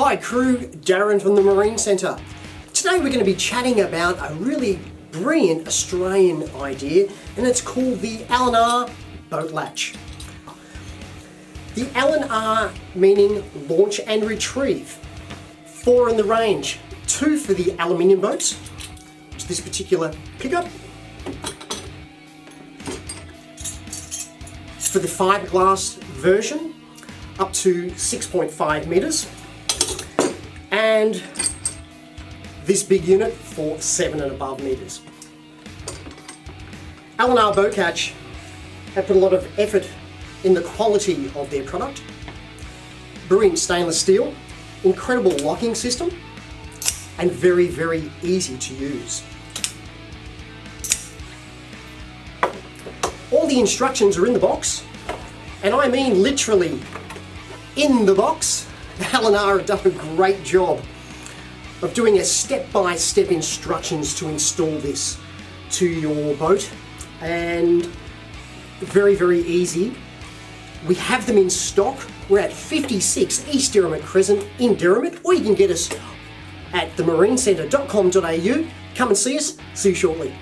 Hi crew, Darren from the Marine Centre. Today we're going to be chatting about a really brilliant Australian idea, and it's called the L&R Boat Latch. The L&R meaning launch and retrieve. 4 in the range, 2 for the aluminium boats, which is this particular pickup. For the Fibreglass version, up to 6.5 metres. And this big unit for 7 and above metres. L&R Boat Latch have put a lot of effort in the quality of their product. Brilliant stainless steel, incredible locking system, and very, very easy to use. All the instructions are in the box, and I mean literally in the box. L&R have done a great job of doing a step-by-step instructions to install this to your boat, and very, very easy. We have them in stock. We're at 56 East Derrimut Crescent in Derrimut, or you can get us at themarinecentre.com.au. Come and see us. See you shortly.